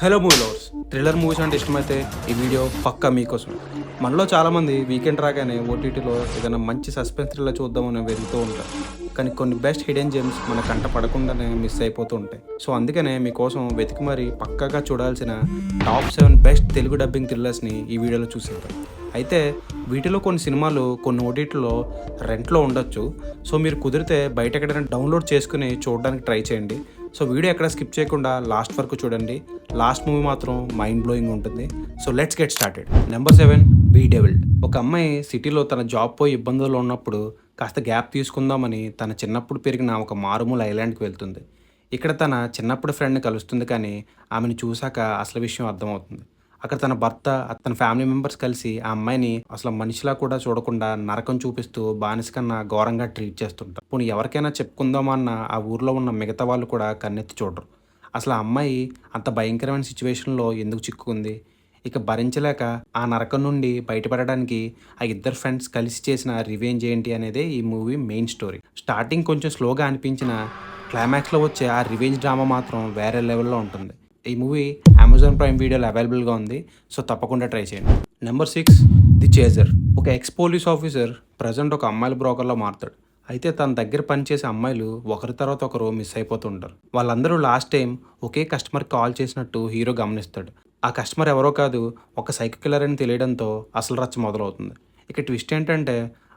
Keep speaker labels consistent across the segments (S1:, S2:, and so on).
S1: Hello movie lovers, thriller movies అంటే ఇష్టమైతే ఈ వీడియో పక్కా మీకోసం. మనలో చాలామంది వీకెండ్ రాగానే ఓటీటీలో ఏదైనా మంచి సస్పెన్స్ థ్రిల్లర్ చూద్దామని వెళ్తూ ఉంటారు. కానీ కొన్ని బెస్ట్ హిడెన్ జెమ్స్ మన కంట పడకుండానే మిస్ అయిపోతూ ఉంటాయి. సో అందుకనే మీకోసం వెతికి మరీ పక్కాగా చూడాల్సిన టాప్ 7 బెస్ట్ తెలుగు డబ్బింగ్ థ్రిల్లర్స్ని ఈ వీడియోలో చూసేద్దాం. అయితే వీటిలో కొన్ని సినిమాలు కొన్ని ఓటీటీలో రెంట్లో ఉండొచ్చు. సో మీరు కుదిరితే బయట ఎక్కడైనా డౌన్లోడ్ చేసుకుని చూడడానికి ట్రై చేయండి. సో వీడియో ఎక్కడ స్కిప్ చేయకుండా లాస్ట్ వరకు చూడండి. లాస్ట్ మూవీ మాత్రం మైండ్ బ్లోయింగ్ ఉంటుంది. So let's get started. Number 7, bedevil. ఒక అమ్మాయి సిటీలో తన జాబ్ పోయి ఇబ్బందుల్లో ఉన్నప్పుడు కాస్త గ్యాప్ తీసుకుందామని తన చిన్నప్పుడు పెరిగిన ఒక మారుమూల ఐలాండ్కి వెళ్తుంది. ఇక్కడ తన చిన్నప్పుడు ఫ్రెండ్ని కలుస్తుంది, కానీ ఆమెను చూశాక అసలు విషయం అర్థమవుతుంది. అక్కడ తన భర్త, తన ఫ్యామిలీ మెంబర్స్ కలిసి ఆ అమ్మాయిని అసలు మనిషిలా కూడా చూడకుండా నరకం చూపిస్తూ బానిస కన్నా ఘోరంగా ట్రీట్ చేస్తుంటారు. పోనీ ఎవరికైనా చెప్పుకుందామన్న ఆ ఊర్లో ఉన్న మిగతా వాళ్ళు కూడా కన్నెత్తి చూడరు. అసలు ఆ అమ్మాయి అంత భయంకరమైన సిచ్యువేషన్లో ఎందుకు చిక్కుకుంది? ఇక భరించలేక ఆ నరకం నుండి బయటపడడానికి ఆ ఇద్దరు ఫ్రెండ్స్ కలిసి చేసిన రివెంజ్ ఏంటి అనేదే ఈ మూవీ మెయిన్ స్టోరీ. స్టార్టింగ్ కొంచెం స్లోగా అనిపించిన క్లైమాక్స్లో వచ్చే ఆ రివెంజ్ డ్రామా మాత్రం వేరే లెవెల్లో ఉంటుంది. ఈ మూవీ అమెజాన్ ప్రైమ్ వీడియోలో అవైలబుల్గా ఉంది. సో తప్పకుండా ట్రై చేయండి. Number 6, the chaser. ఒక ఎక్స్ పోలీస్ ఆఫీసర్ ప్రజెంట్ ఒక అమ్మాయిల బ్రోకర్లో మారుతాడు. అయితే తన దగ్గర పనిచేసే అమ్మాయిలు ఒకరి తర్వాత ఒకరు మిస్ అయిపోతుంటారు. వాళ్ళందరూ లాస్ట్ టైం ఒకే కస్టమర్కి కాల్ చేసినట్టు హీరో గమనిస్తాడు. ఆ కస్టమర్ ఎవరో కాదు, ఒక సైకో కిల్లర్ అని తెలియడంతో అసలు రచ్చ మొదలవుతుంది. ఇక ట్విస్ట్ ఏంటంటే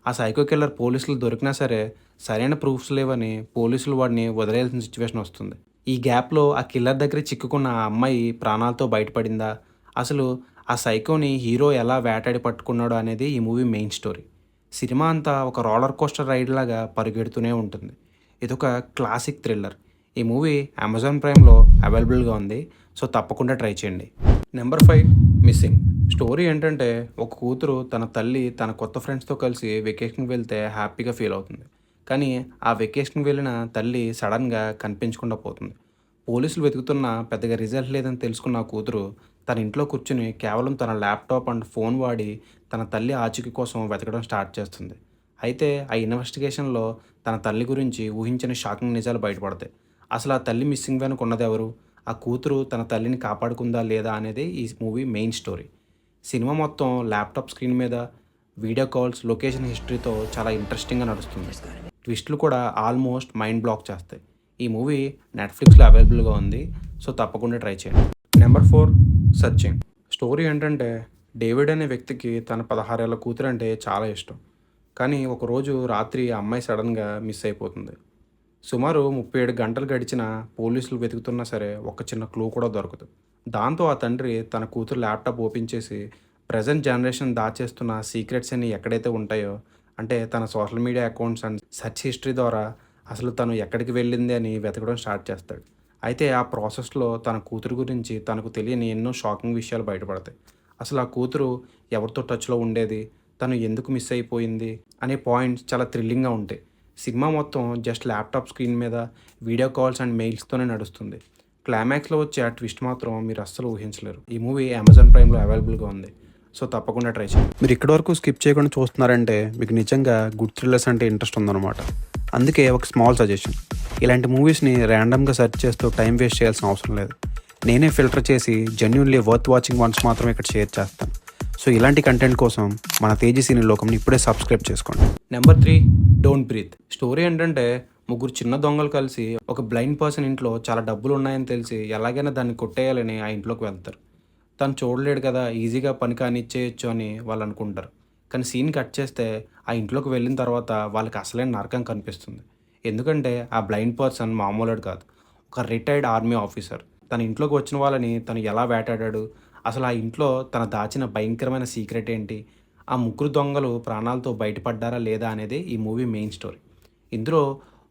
S1: ఆ సైకో కిల్లర్ పోలీసులు దొరికినా సరే సరైన ప్రూఫ్స్ లేవని పోలీసులు వాడిని వదిలేయాల్సిన సిచ్యువేషన్ వస్తుంది. ఈ గ్యాప్లో ఆ కిల్లర్ దగ్గర చిక్కుకున్న ఆ అమ్మాయి ప్రాణాలతో బయటపడిందా, అసలు ఆ సైకోని హీరో ఎలా వేటాడి పట్టుకున్నాడో అనేది ఈ మూవీ మెయిన్ స్టోరీ. సినిమా అంతా ఒక రోలర్ కోస్టర్ రైడ్ లాగా పరిగెడుతూనే ఉంటుంది. ఇదొక క్లాసిక్ థ్రిల్లర్. ఈ మూవీ అమెజాన్ ప్రైమ్లో అవైలబుల్గా ఉంది. సో తప్పకుండా ట్రై చేయండి. Number 5, missing. స్టోరీ ఏంటంటే ఒక కూతురు తన తల్లి తన కొత్త ఫ్రెండ్స్తో కలిసి వెకేషన్కి వెళ్తే హ్యాపీగా ఫీల్ అవుతుంది. కానీ ఆ వెకేషన్కి వెళ్ళిన తల్లి సడన్గా కనిపించకుండా పోతుంది. పోలీసులు వెతుకుతున్న పెద్దగా రిజల్ట్ లేదని తెలుసుకున్న ఆ కూతురు తన ఇంట్లో కూర్చుని కేవలం తన ల్యాప్టాప్ అండ్ ఫోన్ వాడి తన తల్లి ఆచూకీ కోసం వెతకడం స్టార్ట్ చేస్తుంది. అయితే ఆ ఇన్వెస్టిగేషన్లో తన తల్లి గురించి ఊహించని షాకింగ్ నిజాలు బయటపడతాయి. అసలు ఆ తల్లి మిస్సింగ్ వెనుక ఉన్నది ఎవరు, ఆ కూతురు తన తల్లిని కాపాడుకుందా లేదా అనేది ఈ మూవీ మెయిన్ స్టోరీ. సినిమా మొత్తం ల్యాప్టాప్ స్క్రీన్ మీద వీడియో కాల్స్, లొకేషన్ హిస్టరీతో చాలా ఇంట్రెస్టింగ్గా నడుస్తుంది. ట్విస్టులు కూడా ఆల్మోస్ట్ మైండ్ బ్లాక్ చేస్తాయి. ఈ మూవీ నెట్ఫ్లిక్స్లో అవైలబుల్గా ఉంది. సో తప్పకుండా ట్రై చేయండి. Number 4, searching. స్టోరీ ఏంటంటే డేవిడ్ అనే వ్యక్తికి తన 16 ఏళ్ల కూతురు అంటే చాలా ఇష్టం. కానీ ఒకరోజు రాత్రి ఆ అమ్మాయి సడన్గా మిస్ అయిపోతుంది. సుమారు 37 గంటలు గడిచిన పోలీసులు వెతుకుతున్నా సరే ఒక్క చిన్న క్లూ కూడా దొరకదు. దాంతో ఆ తండ్రి తన కూతురు ల్యాప్టాప్ ఓపెన్ చేసి ప్రజెంట్ జనరేషన్ దాచేస్తున్న సీక్రెట్స్ అన్ని ఎక్కడైతే ఉంటాయో, అంటే తన social media accounts and search history ద్వారా అసలు తను ఎక్కడికి వెళ్ళింది అని వెతకడం స్టార్ట్ చేస్తాడు. అయితే ఆ ప్రాసెస్లో తన కూతురు గురించి తనకు తెలియని ఎన్నో షాకింగ్ విషయాలు బయటపడతాయి. అసలు ఆ కూతురు ఎవరితో టచ్లో ఉండేది, తను ఎందుకు మిస్ అయిపోయింది అనే పాయింట్స్ చాలా థ్రిల్లింగ్గా ఉంటాయి. సినిమా మొత్తం జస్ట్ ల్యాప్టాప్ స్క్రీన్ మీద వీడియో కాల్స్ అండ్ మెయిల్స్తోనే నడుస్తుంది. క్లైమాక్స్లో వచ్చే ఆ ట్విస్ట్ మాత్రం మీరు అస్సలు ఊహించలేరు. ఈ మూవీ అమెజాన్ ప్రైమ్లో అవైలబుల్గా ఉంది. సో తప్పకుండా ట్రై చేయండి. మీరు ఇక్కడి వరకు స్కిప్ చేయకుండా చూస్తున్నారంటే మీకు నిజంగా గుడ్ థ్రిల్లర్స్ అంటే ఇంట్రెస్ట్ ఉందన్నమాట. అందుకే ఒక స్మాల్ సజెషన్, ఇలాంటి మూవీస్ని ర్యాండమ్గా సెర్చ్ చేస్తూ టైం వేస్ట్ చేయాల్సిన అవసరం లేదు. నేనే ఫిల్టర్ చేసి జెన్యూన్లీ వర్త్ వాచింగ్ వన్స్ మాత్రమే ఇక్కడ షేర్ చేస్తాను. సో ఇలాంటి కంటెంట్ కోసం మన తేజీ సినీ లోకంని ఇప్పుడే సబ్స్క్రైబ్ చేసుకోండి. Number 3, don't breathe. స్టోరీ ఏంటంటే ముగ్గురు చిన్న దొంగలు కలిసి ఒక బ్లైండ్ పర్సన్ ఇంట్లో చాలా డబ్బులు ఉన్నాయని తెలిసి ఎలాగైనా దాన్ని కొట్టేయాలని ఆ ఇంట్లోకి వెళ్తారు. తను చూడలేడు కదా, ఈజీగా పని కానిచ్చేయచ్చు అని వాళ్ళు అనుకుంటారు. కానీ సీన్ కట్ చేస్తే ఆ ఇంట్లోకి వెళ్ళిన తర్వాత వాళ్ళకి అసలైన నరకం కనిపిస్తుంది. ఎందుకంటే ఆ బ్లైండ్ పర్సన్ మామూలుడు కాదు, ఒక రిటైర్డ్ ఆర్మీ ఆఫీసర్. తన ఇంట్లోకి వచ్చిన వాళ్ళని తను ఎలా వేటాడాడు, అసలు ఆ ఇంట్లో తన దాచిన భయంకరమైన సీక్రెట్ ఏంటి, ఆ ముగ్గురు దొంగలు ప్రాణాలతో బయటపడ్డారా లేదా అనేది ఈ మూవీ మెయిన్ స్టోరీ. ఇందులో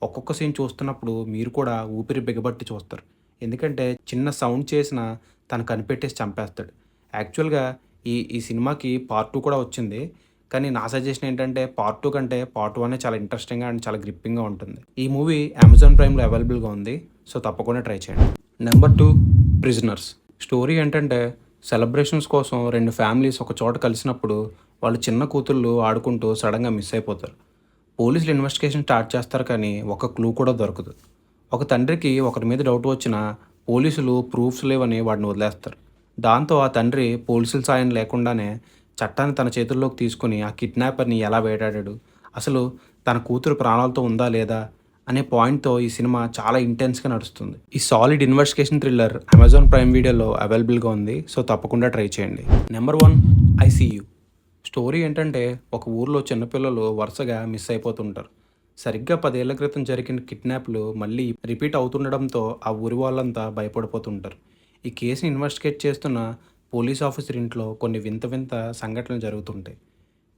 S1: ఒక్కొక్క సీన్ చూస్తున్నప్పుడు మీరు కూడా ఊపిరి బిగబట్టి చూస్తారు. ఎందుకంటే చిన్న సౌండ్ చేసిన తను కనిపెట్టేసి చంపేస్తాడు. యాక్చువల్గా ఈ సినిమాకి పార్ట్ 2 కూడా వచ్చింది. కానీ నా సజెషన్ ఏంటంటే పార్ట్ 2 కంటే పార్ట్ 1 చాలా ఇంట్రెస్టింగ్గా అండ్ చాలా గ్రిప్పింగ్గా ఉంటుంది. ఈ మూవీ అమెజాన్ ప్రైమ్లో అవైలబుల్గా ఉంది. సో తప్పకుండా ట్రై చేయండి. Number 2, prisoners. స్టోరీ ఏంటంటే సెలబ్రేషన్స్ కోసం 2 ఫ్యామిలీస్ ఒక చోట కలిసినప్పుడు వాళ్ళు చిన్న కూతుళ్ళు ఆడుకుంటూ సడన్గా మిస్ అయిపోతారు. పోలీసులు ఇన్వెస్టిగేషన్ స్టార్ట్ చేస్తారు, కానీ ఒక క్లూ కూడా దొరకదు. ఒక తండ్రికి ఒకరి మీద డౌట్ వచ్చినా పోలీసులు ప్రూఫ్స్ లేవని వాడిని వదిలేస్తారు. దాంతో ఆ తండ్రి పోలీసుల సాయం లేకుండానే చట్టాన్ని తన చేతుల్లోకి తీసుకుని ఆ కిడ్నాపర్ని ఎలా వేటాడాడు, అసలు తన కూతురు ప్రాణాలతో ఉందా లేదా అనే పాయింట్తో ఈ సినిమా చాలా ఇంటెన్స్గా నడుస్తుంది. ఈ solid investigation thriller Amazon prime వీడియోలో అవైలబుల్గా ఉంది. సో తప్పకుండా ట్రై చేయండి. Number 1 ICU. స్టోరీ ఏంటంటే, ఒక ఊర్లో చిన్నపిల్లలు వరుసగా మిస్ అయిపోతుంటారు. సరిగ్గా 10 ఏళ్ల క్రితం జరిగిన కిడ్నాప్లు మళ్ళీ రిపీట్ అవుతుండడంతో ఆ ఊరి వాళ్ళంతా భయపడిపోతుంటారు. ఈ కేసుని ఇన్వెస్టిగేట్ చేస్తున్న పోలీస్ ఆఫీసర్ ఇంట్లో కొన్ని వింత వింత సంఘటనలు జరుగుతుంటాయి.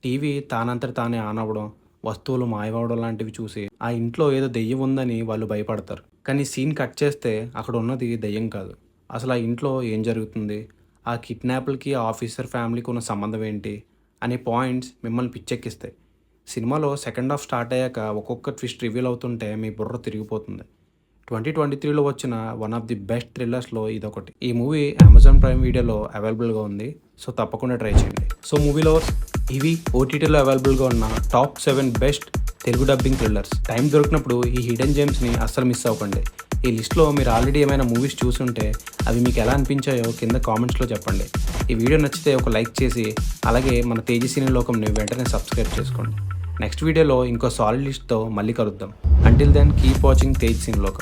S1: టీవీ తానంతట తానే ఆన్ అవ్వడం, వస్తువులు మాయమవడం లాంటివి చూసి ఆ ఇంట్లో ఏదో దెయ్యం ఉందని వాళ్ళు భయపడతారు. కానీ సీన్ కట్ చేస్తే అక్కడ ఉన్నది దెయ్యం కాదు. అసలు ఆ ఇంట్లో ఏం జరుగుతుంది, ఆ కిడ్నాప్లకి ఆ ఆఫీసర్ ఫ్యామిలీకి ఉన్న సంబంధం ఏంటి అనే పాయింట్స్ మిమ్మల్ని పిచ్చెక్కిస్తాయి. సినిమాలో సెకండ్ హాఫ్ స్టార్ట్ అయ్యాక ఒక్కొక్క ట్విస్ట్ రివీల్ అవుతుంటే మీ బుర్ర తిరిగిపోతుంది. 2023లో వచ్చిన వన్ ఆఫ్ ది బెస్ట్ థ్రిల్లర్స్లో ఇదొకటి. ఈ మూవీ అమెజాన్ ప్రైమ్ వీడియోలో అవైలబుల్గా ఉంది. సో తప్పకుండా ట్రై చేయండి. సో మూవీ లవర్స్, ఇవి ఓటీటీలో అవైలబుల్గా ఉన్న top 7 best Telugu dubbing thrillers. Time దొరికినప్పుడు ఈ హిడెన్ జెమ్స్ని అస్సలు మిస్ అవ్వకండి. ఈ లిస్ట్లో మీరు ఆల్రెడీ ఏమైనా మూవీస్ చూసుంటే అవి మీకు ఎలా అనిపించాయో కింద కామెంట్స్లో చెప్పండి. ఈ వీడియో నచ్చితే ఒక లైక్ చేసి అలాగే మన తేజీ సినీ లోకంని వెంటనే సబ్స్క్రైబ్ చేసుకోండి. నెక్స్ట్ వీడియోలో ఇంకో సాలిడ్ లిస్ట్తో మళ్ళీ కలుద్దాం. Until then keep watching Tej cine లోకం.